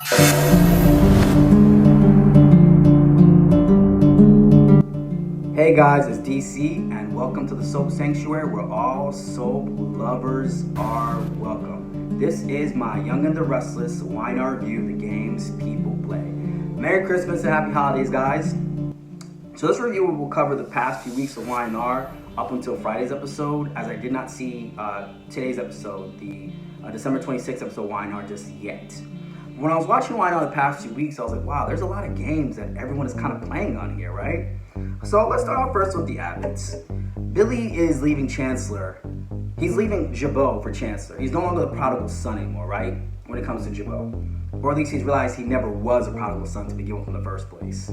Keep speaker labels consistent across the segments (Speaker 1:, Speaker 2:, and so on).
Speaker 1: Hey guys, it's DC, and welcome to the Soap Sanctuary where all soap lovers are welcome. This is my Young and The Restless YNR review, the games people play. Merry Christmas and Happy Holidays, guys. So this review will cover the past few weeks of YNR up until Friday's episode, as I did not see today's episode, the December 26th episode YNR just yet. When I was watching YNR the past few weeks, I was like, wow, there's a lot of games that everyone is kind of playing on here, right? So let's start off first with the Abbots. Billy is leaving Chancellor. He's leaving Jabot for Chancellor. He's no longer the prodigal son anymore, right? When it comes to Jabot. Or at least he's realized he never was a prodigal son to begin with in the first place.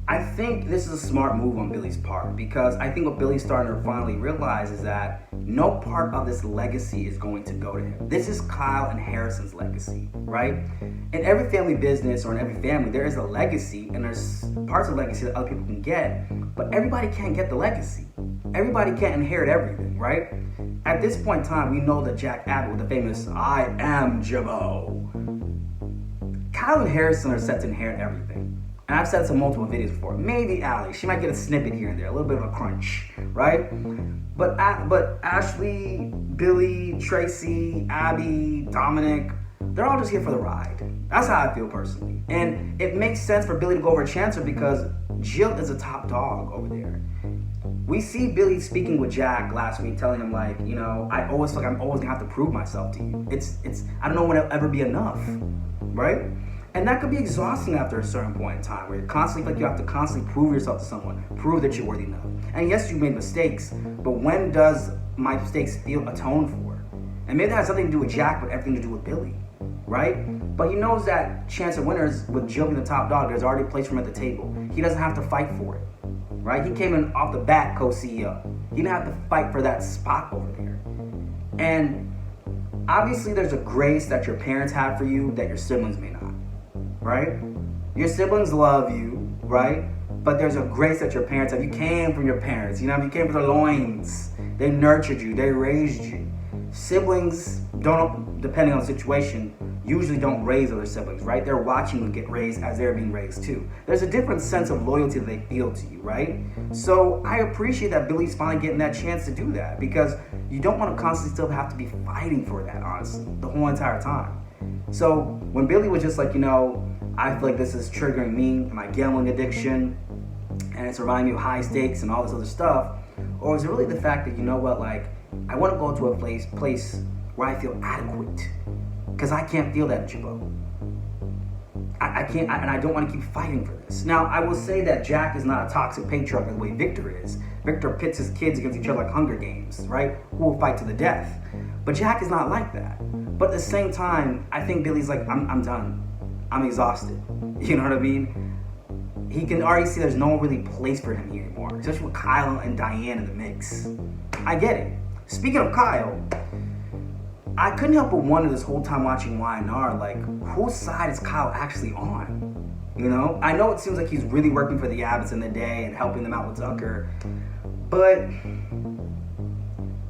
Speaker 1: I think this is a smart move on Billy's part, because I think what Billy's starting to finally realize is that no part of this legacy is going to go to him. This is Kyle and Harrison's legacy, right? In every family business or in every family, there is a legacy, and there's parts of the legacy that other people can get, but everybody can't get the legacy. Everybody can't inherit everything, right? At this point in time, we know that Jack Abbott with the famous "I am Jabot." Kyle and Harrison are set to inherit everything. And I've said this in multiple videos before. Maybe Allie, she might get a snippet here and there, a little bit of a crunch, right? But Ashley, Billy, Tracy, Abby, Dominic, they're all just here for the ride. That's how I feel personally. And it makes sense for Billy to go over Chancellor because Jill is a top dog over there. We see Billy speaking with Jack last week, telling him like, you know, I always feel like I'm always gonna have to prove myself to you. It's I don't know when it'll ever be enough, right? And that could be exhausting after a certain point in time, where you're constantly, like, you have to constantly prove yourself to someone, prove that you're worthy enough. And yes, you made mistakes, but when does my mistakes feel atoned for? And maybe that has something to do with Jack, but everything to do with Billy, right? But he knows that chance of winners, with Jill being the top dog, there's already a place for him at the table. He doesn't have to fight for it, right? He came in off the bat co-CEO. He didn't have to fight for that spot over there. And obviously there's a grace that your parents have for you that your siblings may not. Right? Your siblings love you, right? But there's a grace that your parents have. You came from your parents, you know, you came from their loins. They nurtured you, they raised you. Siblings don't, depending on the situation, usually don't raise other siblings, right? They're watching you get raised as they're being raised too. There's a different sense of loyalty that they feel to you, right? So I appreciate that Billy's finally getting that chance to do that, because you don't want to constantly still have to be fighting for that, honestly, the whole entire time. So when Billy was just like, you know, I feel like this is triggering me and my gambling addiction, and it's reminding me of high stakes and all this other stuff, or is it really the fact that, you know what, like, I want to go to a place where I feel adequate, because I can't feel that in Jabot. I can't, and I don't want to keep fighting for this. Now, I will say that Jack is not a toxic patriarch the way Victor is. Victor pits his kids against each other like Hunger Games, right? Who will fight to the death. But Jack is not like that. But at the same time, I think Billy's like, I'm done. I'm exhausted. You know what I mean? He can already see there's no really place for him here anymore, especially with Kyle and Diane in the mix. I get it. Speaking of Kyle, I couldn't help but wonder this whole time watching YNR, like, whose side is Kyle actually on? You know? I know it seems like he's really working for the Abbotts in the day and helping them out with Tucker, but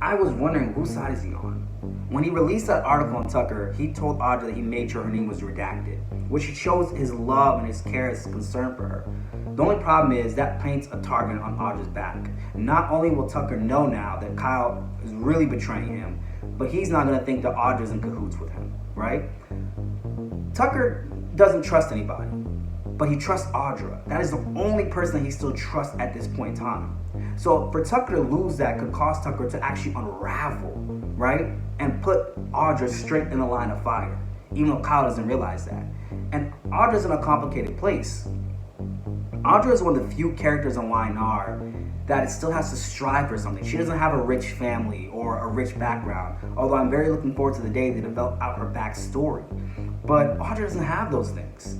Speaker 1: I was wondering, whose side is he on? When he released that article on Tucker, he told Audra that he made sure her name was redacted, which shows his love and his care, his concern for her. The only problem is that paints a target on Audra's back. Not only will Tucker know now that Kyle is really betraying him, but he's not going to think that Audra's in cahoots with him, right? Tucker doesn't trust anybody, but he trusts Audra. That is the only person that he still trusts at this point in time. So for Tucker to lose that could cause Tucker to actually unravel, right? And put Audra straight in the line of fire, even though Kyle doesn't realize that. And Audra's in a complicated place. Audra is one of the few characters on YNR that still has to strive for something. She doesn't have a rich family or a rich background, although I'm very looking forward to the day they develop out her backstory. But Audra doesn't have those things.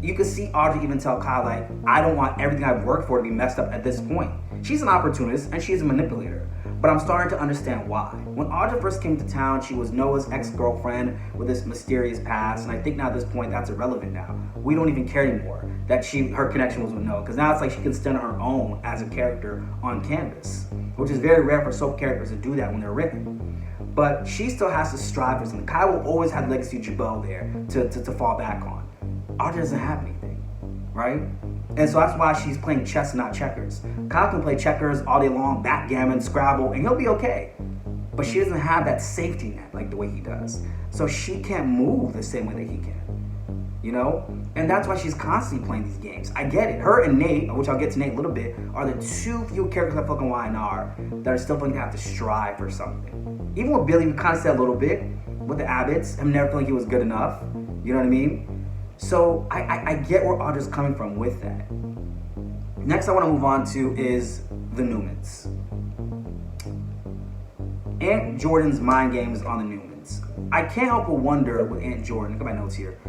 Speaker 1: You can see Audra even tell Kyle, like, I don't want everything I've worked for to be messed up at this point. She's an opportunist and she's a manipulator, but I'm starting to understand why. When Audra first came to town, she was Noah's ex-girlfriend with this mysterious past, and I think now at this point that's irrelevant now. We don't even care anymore that her connection was with Noah, because now it's like she can stand on her own as a character on canvas, which is very rare for soap characters to do that when they're written. but she still has to strive for something. Kai will always have legacy Jabel there to fall back on. Audra doesn't have anything, right? And so that's why she's playing chess, not checkers. Kyle can play checkers all day long, backgammon, Scrabble, and he'll be okay. But she doesn't have that safety net like the way he does. So she can't move the same way that he can, you know? And that's why she's constantly playing these games. I get it. Her and Nate, which I'll get to Nate a little bit, are the two few characters I fucking YNR that are still going to have to strive for something. Even with Billy, we kind of said a little bit with the Abbotts. I'm never feeling he was good enough. You know what I mean? So I get where Audra's coming from with that. Next I want to move on to is the Newmans. Aunt Jordan's mind games on the Newmans. I can't help but wonder with Aunt Jordan, look at my notes here,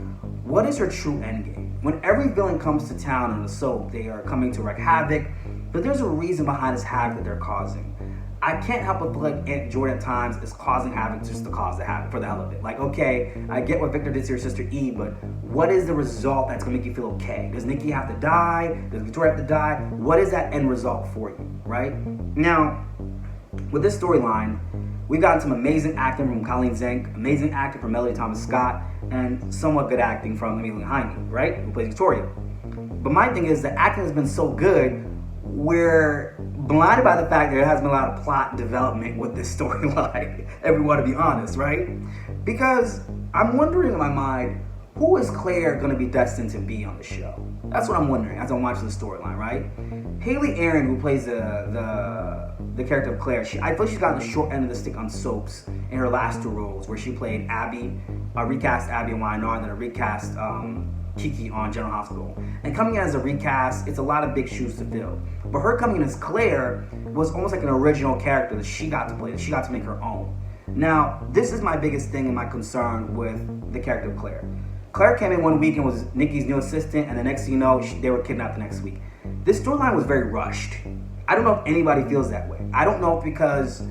Speaker 1: what is her true end game? When every villain comes to town in the soap, they are coming to wreak havoc, but there's a reason behind this havoc that they're causing. I can't help but feel like Aunt Jordan at times is causing havoc just to cause the havoc for the hell of it. Like, okay, I get what Victor did to your sister Eve, but what is the result that's gonna make you feel okay? Does Nikki have to die? Does Victoria have to die? What is that end result for you, right? Now, with this storyline, we've gotten some amazing acting from Colleen Zink, amazing acting from Melody Thomas Scott, and somewhat good acting from Amelia Heine, right? Who plays Victoria. But my thing is the acting has been so good, we're blinded by the fact that there has been a lot of plot development with this storyline, if we want to be honest, right? Because I'm wondering in my mind, who is Claire going to be destined to be on the show? That's what I'm wondering as I'm watching the storyline, right? Haley Aaron, who plays the character of Claire, I feel she's gotten the short end of the stick on soaps in her last two roles, where she played Abby, recast Abby in YNR, and then a recast Kiki on General Hospital. And coming in as a recast, it's a lot of big shoes to fill. But her coming in as Claire was almost like an original character that she got to play, that she got to make her own. Now, this is my biggest thing and my concern with the character of Claire. Claire came in one week and was Nikki's new assistant, and the next thing you know, they were kidnapped the next week. This storyline was very rushed. I don't know if anybody feels that way. I don't know if because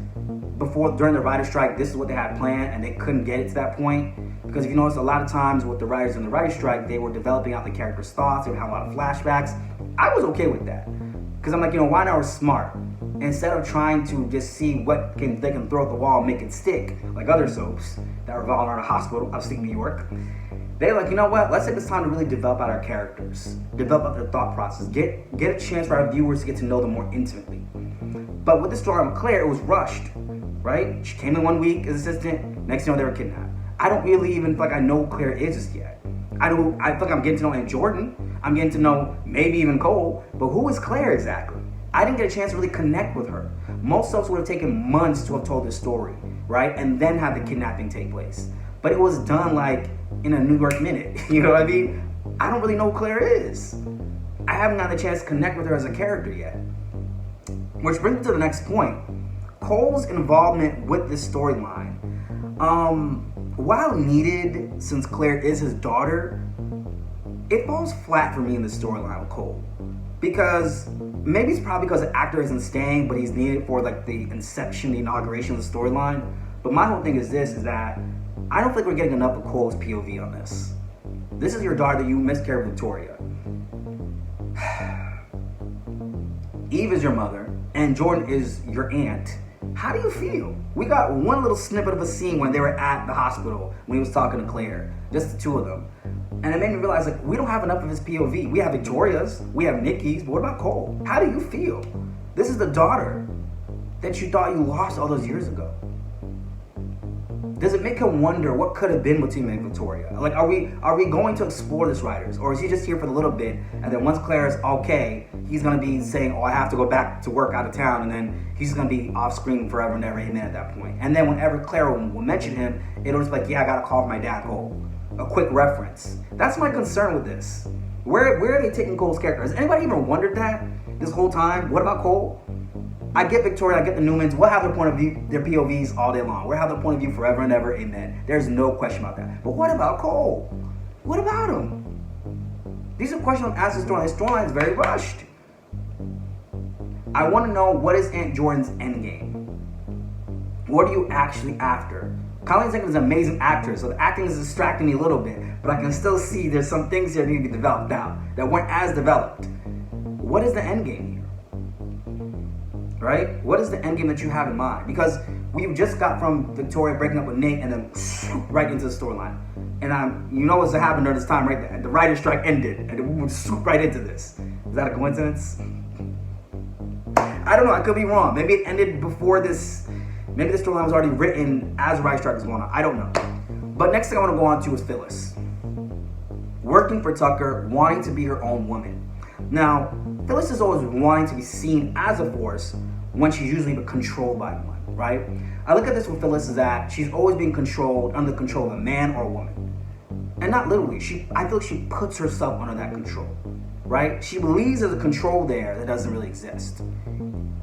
Speaker 1: during the writer's strike, this is what they had planned and they couldn't get it to that point. Because if you notice, a lot of times with the writers in the writer's strike, they were developing out the character's thoughts, they would have a lot of flashbacks. I was okay with that. Because I'm like, YNR was smart. Instead of trying to just see what they can throw at the wall and make it stick, like other soaps that revolve around a hospital upstate New York, they're like, you know what, let's take this time to really develop out our characters, develop out their thought process, get a chance for our viewers to get to know them more intimately. But with the story of Claire, it was rushed, right? She came in one week as assistant, next thing you know, they were kidnapped. I don't really even feel like I know who Claire is just yet. I feel like I'm getting to know Aunt Jordan, I'm getting to know maybe even Cole, but who is Claire exactly? I didn't get a chance to really connect with her. Most soaps would have taken months to have told this story, right? And then have the kidnapping take place. But it was done like in a New York minute, you know what I mean? I don't really know who Claire is. I haven't gotten a chance to connect with her as a character yet. Which brings me to the next point. Cole's involvement with this storyline. While needed, since Claire is his daughter, it falls flat for me in the storyline with Cole. Because maybe it's probably because the actor isn't staying, but he's needed for like the inception, the inauguration of the storyline. But my whole thing is that I don't think we're getting enough of Cole's POV on this. This is your daughter that you miscarried with Victoria. Eve is your mother, and Jordan is your aunt. How do you feel? We got one little snippet of a scene when they were at the hospital when he was talking to Claire, just the two of them. And it made me realize, like, we don't have enough of his POV. We have Victoria's, we have Nikki's, but what about Cole? How do you feel? This is the daughter that you thought you lost all those years ago. Does it make him wonder what could have been between him and Victoria? Like, are we going to explore this, writers? Or is he just here for a little bit, and then once Claire is okay, he's going to be saying, oh, I have to go back to work out of town, and then he's going to be off screen forever and ever, amen, at that point. And then whenever Claire will mention him, it'll just be like, yeah, I got to call my dad Cole. A quick reference. That's my concern with this. Where are they taking Cole's character? Has anybody even wondered that this whole time? What about Cole? I get Victoria, I get the Newmans. We'll have their point of view, their POVs all day long. We'll have their point of view forever and ever, amen. There's no question about that. But what about Cole? What about him? These are questions I'm asking the storyline. The storyline is very rushed. I want to know, what is Aunt Jordan's endgame? What are you actually after? Colleen Zink is an amazing actor, so the acting is distracting me a little bit, but I can still see there's some things here that need to be developed out that weren't as developed. What is the endgame here? Right? What is the end game that you have in mind? Because We just got from Victoria breaking up with Nate and then right into the storyline. And you know what's happened during this time, right? The writer's strike ended and we went right into this. Is that a coincidence? I don't know. I could be wrong. Maybe it ended before this. Maybe the storyline was already written as the writer's strike was going on. I don't know. But next thing I want to go on to is Phyllis. Working for Tucker, wanting to be her own woman. Now, Phyllis is always wanting to be seen as a force when she's usually controlled by one, right? I look at this with Phyllis is that she's always being controlled, under the control of a man or a woman. And not literally. I feel like she puts herself under that control, right? She believes there's a control there that doesn't really exist.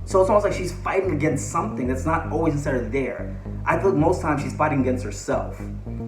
Speaker 1: So it's almost like she's fighting against something that's not always necessarily there. I feel like most times she's fighting against herself.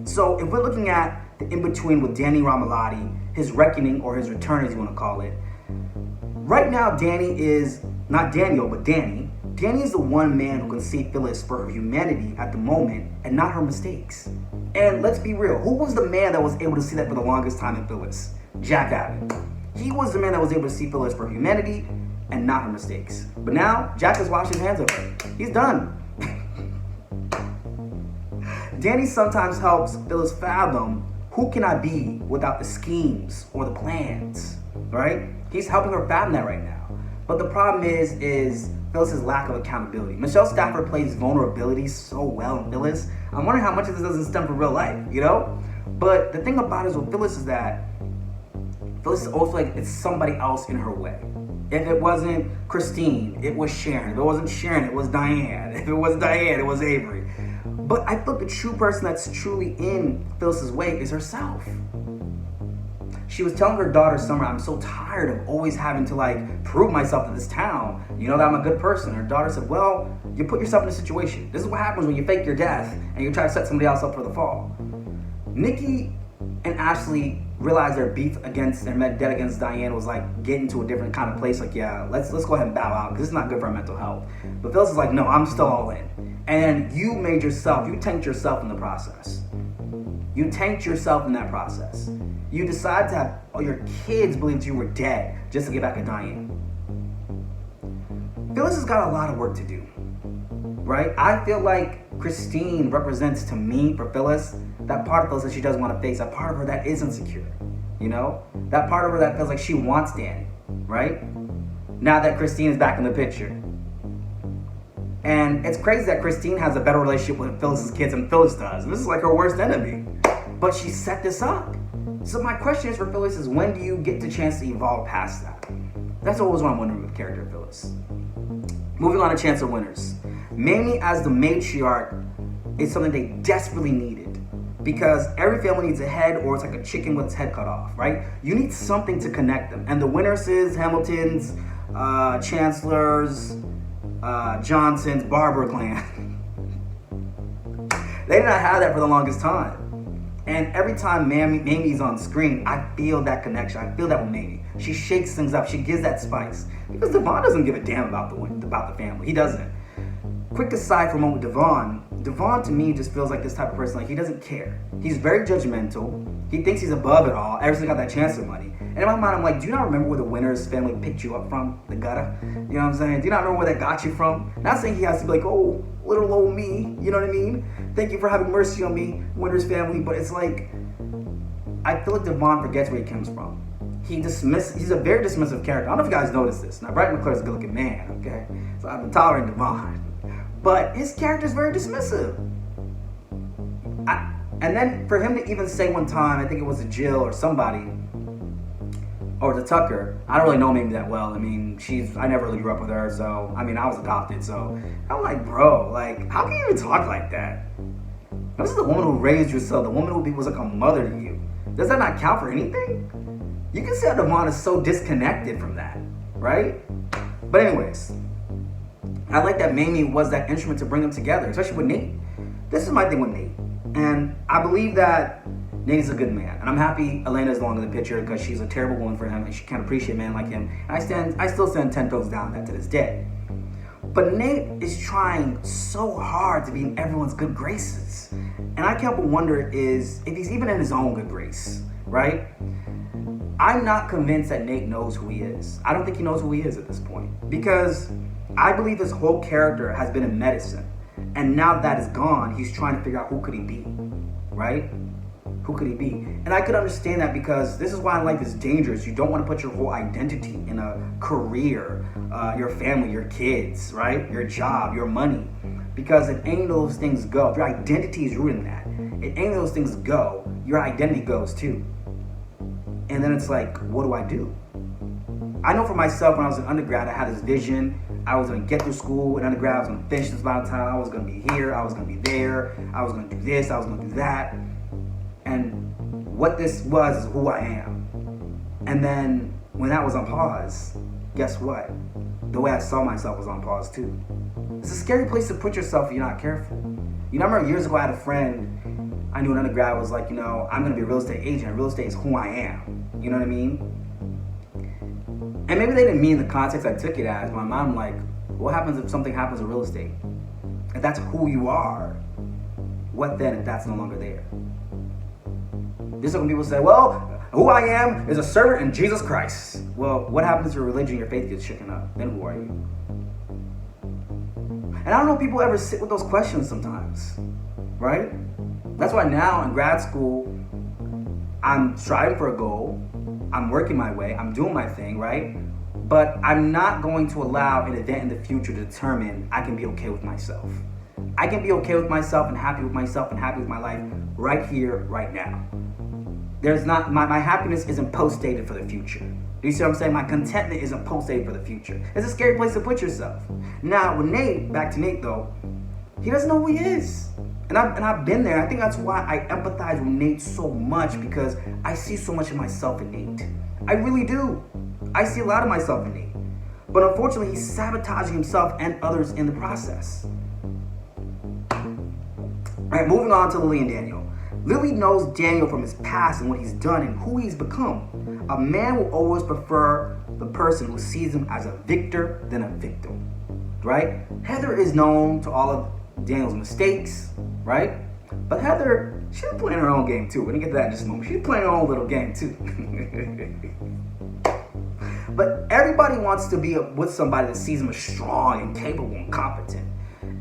Speaker 1: So if we're looking at the in-between with Danny Ramalati, his reckoning or his return as you want to call it, right now Danny is, not Daniel, but Danny. Danny is the one man who can see Phyllis for her humanity at the moment and not her mistakes. And let's be real, who was the man that was able to see that for the longest time in Phyllis? Jack Abbott. He was the man that was able to see Phyllis for humanity and not her mistakes. But now, Jack has washed his hands of her. He's done. Danny sometimes helps Phyllis fathom who can I be without the schemes or the plans, right? He's helping her fathom that right now. But the problem is Phyllis's lack of accountability. Michelle Stafford plays vulnerability so well in Phyllis. I'm wondering how much of this doesn't stem from real life, you know? But the thing about it with Phyllis is that Phyllis is also like it's somebody else in her way. If it wasn't Christine, it was Sharon. If it wasn't Sharon, it was Diane. If it was Diane, it was Avery. But I think the true person that's truly in Phyllis's way is herself. She was telling her daughter Summer, I'm so tired of always having to like prove myself to this town. You know that I'm a good person. Her daughter said, well, you put yourself in a situation. This is what happens when you fake your death and you try to set somebody else up for the fall. Nikki and Ashley realized their beef against their debt against Diane was like getting to a different kind of place. Like, yeah, let's go ahead and bow out because it's not good for our mental health. But Phyllis is like, no, I'm still all in. And you tanked yourself in the process. You tanked yourself in that process. You decided to have all your kids believe you were dead just to get back at Diane. Phyllis has got a lot of work to do, right? I feel like Christine represents to me, for Phyllis, that part of Phyllis that she doesn't want to face, that part of her that is insecure, you know? That part of her that feels like she wants Danny, right? Now that Christine is back in the picture. And it's crazy that Christine has a better relationship with Phyllis's kids than Phyllis does. This is like her worst enemy. But she set this up. So my question is for Phyllis is, when do you get the chance to evolve past that? That's always what I'm wondering with the character of Phyllis. Moving on to Chance of Winners. Mamie as the matriarch is something they desperately needed. Because every family needs a head, or it's like a chicken with its head cut off, right? You need something to connect them. And the Winnerses, Hamiltons, Chancellors, Johnsons, Barber clan. They did not have that for the longest time. And every time Mamie's on screen, I feel that connection. I feel that with Mamie. She shakes things up. She gives that spice. Because Devon doesn't give a damn about the family. He doesn't. Quick aside for a moment, Devon to me just feels like this type of person. Like, he doesn't care. He's very judgmental. He thinks he's above it all. Ever since he got that chance of money. And in my mind, I'm like, do you not remember where the Winners family picked you up from? The gutter? You know what I'm saying? Do you not remember where that got you from? Not saying he has to be like, oh, little old me. You know what I mean? Thank you for having mercy on me, Winners family. But it's like, I feel like Devon forgets where he comes from. He's a very dismissive character. I don't know if you guys noticed this. Now, Brian McClure's a good looking man, okay? So I've been tolerating Devon. But his character is very dismissive. And then for him to even say one time, I think it was to Jill or somebody, or to Tucker, I don't really know Mamie that well. I mean, I never really grew up with her, so, I mean, I was adopted, so. I'm like, bro, like, how can you even talk like that? This is the woman who raised you, so the woman who was like a mother to you. Does that not count for anything? You can see how Devon is so disconnected from that, right? But anyways, I like that Mamie was that instrument to bring them together, especially with Nate. This is my thing with Nate. And I believe that Nate is a good man. And I'm happy Elena is long in the picture because she's a terrible woman for him and she can't appreciate a man like him. And I still stand 10 toes down that to this day. But Nate is trying so hard to be in everyone's good graces. And I can't help but wonder if he's even in his own good grace, right? I'm not convinced that Nate knows who he is. I don't think he knows who he is at this point. Because I believe his whole character has been in medicine. And now that is gone, he's trying to figure out who could he be, right? Who could he be? And I could understand that, because this is why life is dangerous. You don't want to put your whole identity in a career, your family, your kids, right? Your job, your money. Because if any of those things go, if your identity is rooted in that, if any of those things go, your identity goes too. And then it's like, what do I do? I know for myself, when I was an undergrad, I had this vision. I was going to get through school in undergrad. I was going to finish this amount of time. I was going to be here. I was going to be there. I was going to do this. I was going to do that. And what this was is who I am. And then when that was on pause, guess what? The way I saw myself was on pause too. It's a scary place to put yourself if you're not careful. You know, I remember years ago I had a friend I knew in undergrad was like, I'm going to be a real estate agent. Real estate is who I am. You know what I mean? And maybe they didn't mean the context I took it as. My mom, like, what happens if something happens in real estate? If that's who you are, what then if that's no longer there? This is when people say, well, who I am is a servant in Jesus Christ. Well, what happens if your religion, your faith gets shaken up? Then who are you? And I don't know if people ever sit with those questions sometimes, right? That's why now in grad school, I'm striving for a goal. I'm working my way. I'm doing my thing, right? But I'm not going to allow an event in the future to determine I can be okay with myself. I can be okay with myself and happy with myself and happy with my life right here, right now. There's not, my happiness isn't post-dated for the future. Do you see what I'm saying? My contentment isn't post-dated for the future. It's a scary place to put yourself. Now, with Nate, back to Nate though, he doesn't know who he is. And I've been there. I think that's why I empathize with Nate so much, because I see so much of myself in Nate. I really do. I see a lot of myself in Nate. But unfortunately, he's sabotaging himself and others in the process. All right, moving on to Lily and Daniel. Lily knows Daniel from his past and what he's done and who he's become. A man will always prefer the person who sees him as a victor than a victim, right? Heather is known to all of Daniel's mistakes, right? But Heather, she's playing her own game too. We're gonna get to that in just a moment. She's playing her own little game too. But everybody wants to be with somebody that sees them as strong and capable and competent.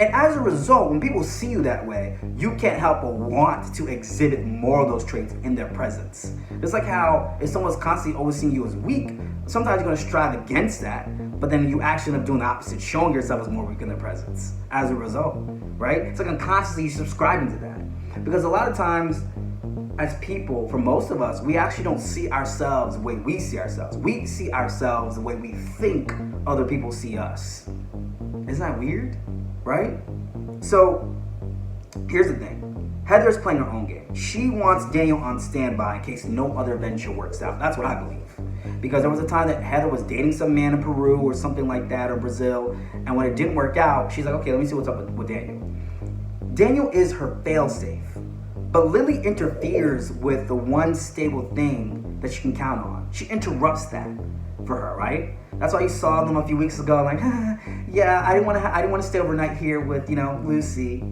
Speaker 1: And as a result, when people see you that way, you can't help but want to exhibit more of those traits in their presence. It's like how if someone's constantly always seeing you as weak, sometimes you're going to strive against that, but then you actually end up doing the opposite, showing yourself as more weak in their presence as a result, right? It's like unconsciously subscribing to that. Because a lot of times, as people, for most of us, we actually don't see ourselves the way we see ourselves. We see ourselves the way we think other people see us. Isn't that weird? Right? So, here's the thing. Heather's playing her own game. She wants Daniel on standby in case no other venture works out. That's what I believe. Because there was a time that Heather was dating some man in Peru or something like that, or Brazil, and when it didn't work out, she's like, okay, let me see what's up with Daniel. Daniel is her failsafe, but Lily interferes with the one stable thing that she can count on. She interrupts that for her, right? That's why you saw them a few weeks ago, like, yeah, I didn't want to stay overnight here with, Lucy.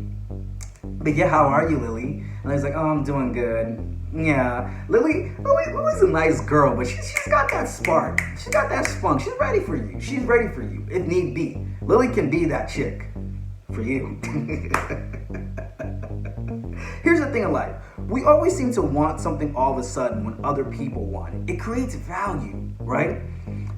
Speaker 1: But yeah, how are you, Lily? And I was like, oh, I'm doing good. Yeah, Lily's a nice girl, but she's got that spark. She's got that spunk. She's ready for you. She's ready for you, if need be. Lily can be that chick for you. Here's the thing in life. We always seem to want something all of a sudden when other people want it. It creates value, right?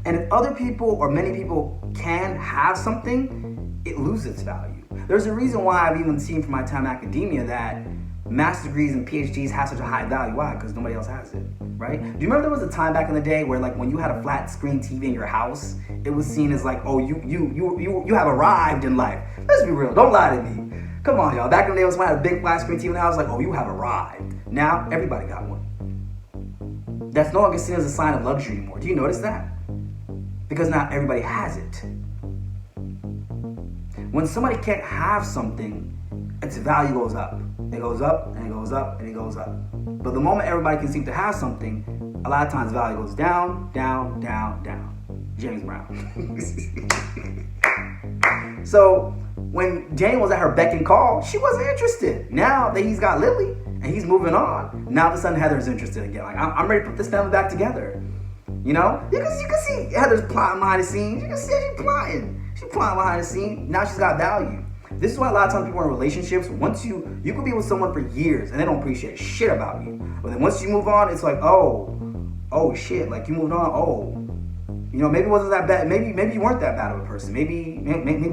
Speaker 1: And if other people or many people can have something, it loses value. There's a reason why I've even seen from my time in academia that master's degrees and PhDs have such a high value. Why? Because nobody else has it, right? Do you remember there was a time back in the day where, like, when you had a flat screen TV in your house, it was seen as like, oh, you have arrived in life. Let's be real. Don't lie to me. Come on, y'all. Back in the day, when I had a big flat screen TV in the house, like, oh, you have arrived. Now everybody got one. That's no longer seen as a sign of luxury anymore. Do you notice that? Because now everybody has it. When somebody can't have something, its value goes up. It goes up, and it goes up, and it goes up. But the moment everybody can seem to have something, a lot of times value goes down, down, down, down. James Brown. So when Daniel was at her beck and call, she wasn't interested. Now that he's got Lily and he's moving on, now all of a sudden Heather's interested again. Like, I'm ready to put this family back together. You can see Heather's plotting behind the scenes. You can see she's plotting. She's plotting behind the scenes. Now she's got value. This is why a lot of times people are in relationships, once you could be with someone for years and they don't appreciate shit about you. But then once you move on, it's like, oh shit, like you moved on, maybe it wasn't that bad. Maybe you weren't that bad of a person. Maybe I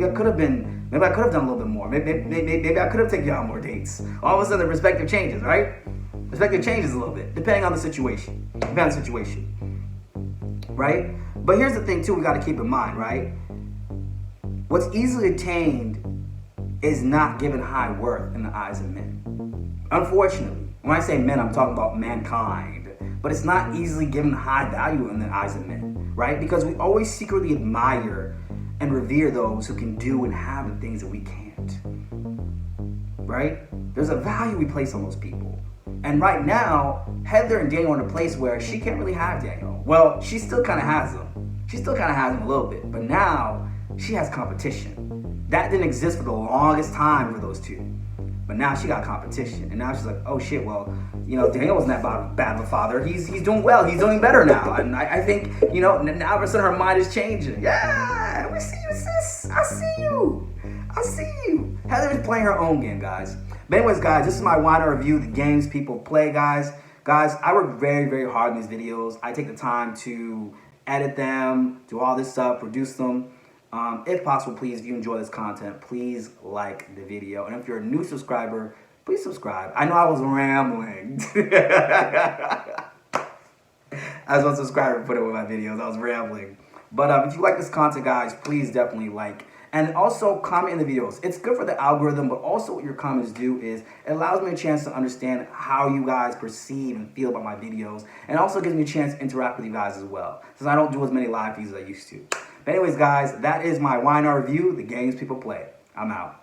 Speaker 1: could have done a little bit more. Maybe I could have taken you on more dates. All of a sudden the perspective changes, right? Perspective changes a little bit, depending on the situation. Right? But here's the thing too, we gotta keep in mind, right? What's easily attained is not given high worth in the eyes of men. Unfortunately, when I say men, I'm talking about mankind. But it's not easily given high value in the eyes of men, right? Because we always secretly admire and revere those who can do and have the things that we can't, right? There's a value we place on those people. And right now, Heather and Daniel are in a place where she can't really have Daniel. Well, she still kind of has him. She still kind of has him a little bit. But now, she has competition. That didn't exist for the longest time for those two. But now she got competition. And now she's like, oh shit, well, Daniel wasn't that bad of a father. He's doing well. He's doing better now. And I think, now all of a sudden her mind is changing. Yeah, we see you, sis. I see you. Heather is playing her own game, guys. But anyways, guys, this is my why not review the games people play, guys. Guys, I work very, very hard on these videos. I take the time to edit them, do all this stuff, produce them. If possible, please, if you enjoy this content, please like the video. And if you're a new subscriber, please subscribe. I know I was rambling. As one subscriber put it with my videos, I was rambling. But if you like this content, guys, please definitely like. And also comment in the videos. It's good for the algorithm, but also what your comments do is it allows me a chance to understand how you guys perceive and feel about my videos. And also gives me a chance to interact with you guys as well, since I don't do as many live feeds as I used to. But anyways, guys, that is my why not review, the games people play. I'm out.